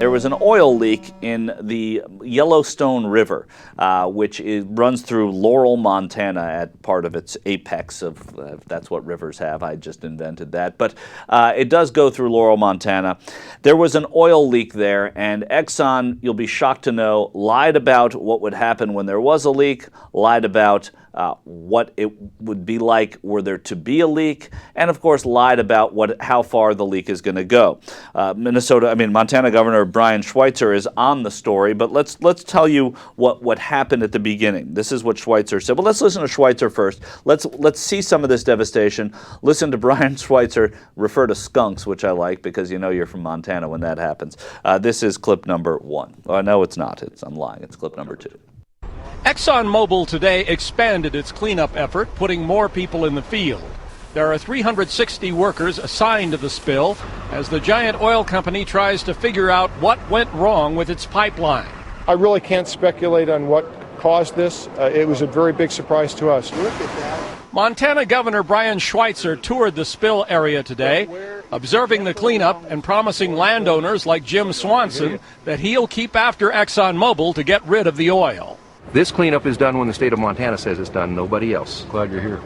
There was an oil leak in the Yellowstone River, which runs through Laurel, Montana at part of its apex of, if that's what rivers have, I just invented that. But it does go through Laurel, Montana. There was an oil leak there, and Exxon, you'll be shocked to know, lied about what would happen when there was a leak, lied about what it would be like were there to be a leak, and of course lied about how far the leak is going to go. Montana Governor Brian Schweitzer is on the story, but let's tell you what happened at the beginning. This is what Schweitzer said. Well, let's listen to Schweitzer first. Let's see some of this devastation. Listen to Brian Schweitzer refer to skunks, which I like because you know you're from Montana when that happens. This is clip number 1. Oh, no, it's not. I'm lying. It's clip number 2. Exxon Mobil today expanded its cleanup effort, putting more people in the field. There are 360 workers assigned to the spill as the giant oil company tries to figure out what went wrong with its pipeline. I really can't speculate on what caused this. It was a very big surprise to us. Look at that. Montana Governor Brian Schweitzer toured the spill area today, observing the cleanup and promising landowners like Jim Swanson that he'll keep after Exxon Mobil to get rid of the oil. This cleanup is done when the state of Montana says it's done, nobody else. Glad you're here.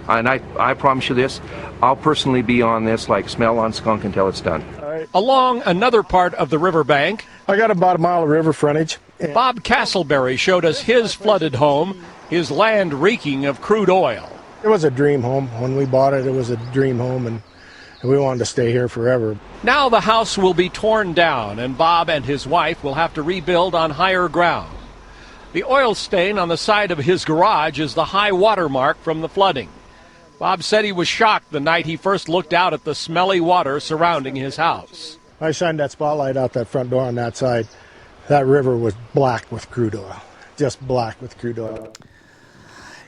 And I promise you this, I'll personally be on this like smell on skunk until it's done. Along another part of the riverbank, I got about a mile of river frontage. Bob Castleberry showed us his flooded home, his land reeking of crude oil. It was a dream home. When we bought it, it was a dream home, and we wanted to stay here forever. Now the house will be torn down, and Bob and his wife will have to rebuild on higher ground. The oil stain on the side of his garage is the high water mark from the flooding. Bob said he was shocked the night he first looked out at the smelly water surrounding his house. I shined that spotlight out that front door on that side. That river was black with crude oil, just black with crude oil.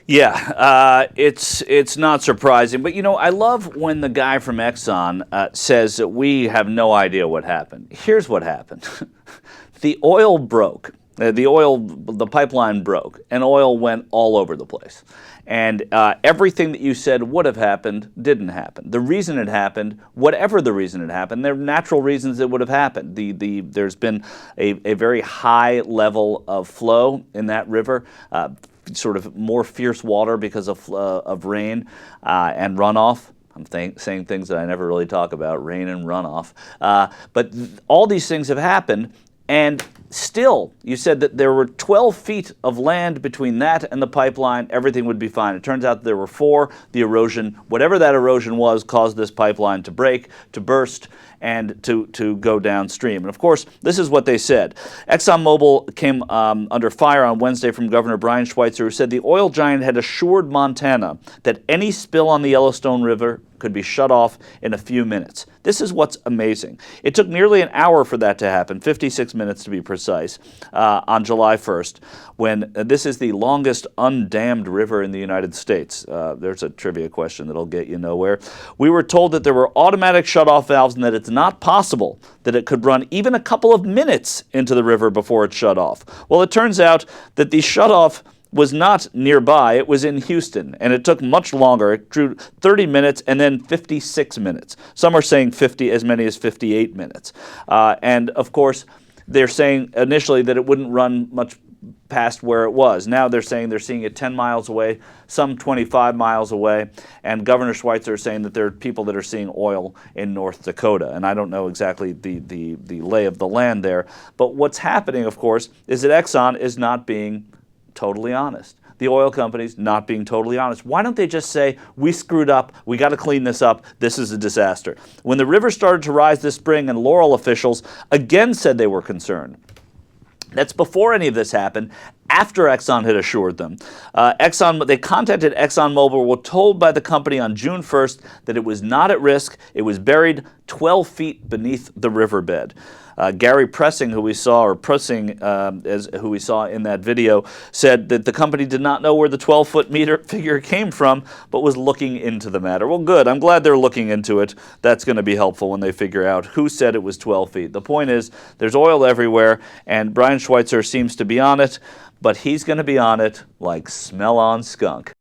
Yeah, it's not surprising. But, you know, I love when the guy from Exxon says that we have no idea what happened. Here's what happened. The oil broke. The pipeline broke, and oil went all over the place. And everything that you said would have happened didn't happen. The reason it happened, whatever the reason it happened, there are natural reasons it would have happened. There's been a very high level of flow in that river, sort of more fierce water because of rain and runoff. I'm saying things that I never really talk about, rain and runoff. But all these things have happened. And still, you said that there were 12 feet of land between that and the pipeline, everything would be fine. It turns out there were 4. The erosion, whatever that erosion was, caused this pipeline to break, to burst, and to go downstream. And of course, this is what they said. Exxon Mobil came under fire on Wednesday from Governor Brian Schweitzer, who said the oil giant had assured Montana that any spill on the Yellowstone River could be shut off in a few minutes. This is what's amazing. It took nearly an hour for that to happen, 56 minutes to be precise, on July 1st, when this is the longest undammed river in the United States. There's a trivia question that'll get you nowhere. We were told that there were automatic shutoff valves and that it's not possible that it could run even a couple of minutes into the river before it shut off. Well, it turns out that the shutoff was not nearby, it was in Houston, and it took much longer. It drew 30 minutes and then 56 minutes. Some are saying as many as 58 minutes. And of course, they're saying initially that it wouldn't run much past where it was. Now they're saying they're seeing it 10 miles away, some 25 miles away, and Governor Schweitzer is saying that there are people that are seeing oil in North Dakota. And I don't know exactly the lay of the land there, but what's happening, of course, is that Exxon is not being totally honest. The oil companies not being totally honest. Why don't they just say, we screwed up, we got to clean this up, this is a disaster? When the river started to rise this spring and Laurel officials again said they were concerned. That's before any of this happened, after Exxon had assured them. They contacted Exxon Mobil, were told by the company on June 1st that it was not at risk. It was buried 12 feet beneath the riverbed. Gary Pressing, who we saw in that video, said that the company did not know where the 12-foot figure came from, but was looking into the matter. Well, good. I'm glad they're looking into it. That's going to be helpful when they figure out who said it was 12 feet. The point is, there's oil everywhere, and Brian Schweitzer seems to be on it, but he's going to be on it like smell on skunk.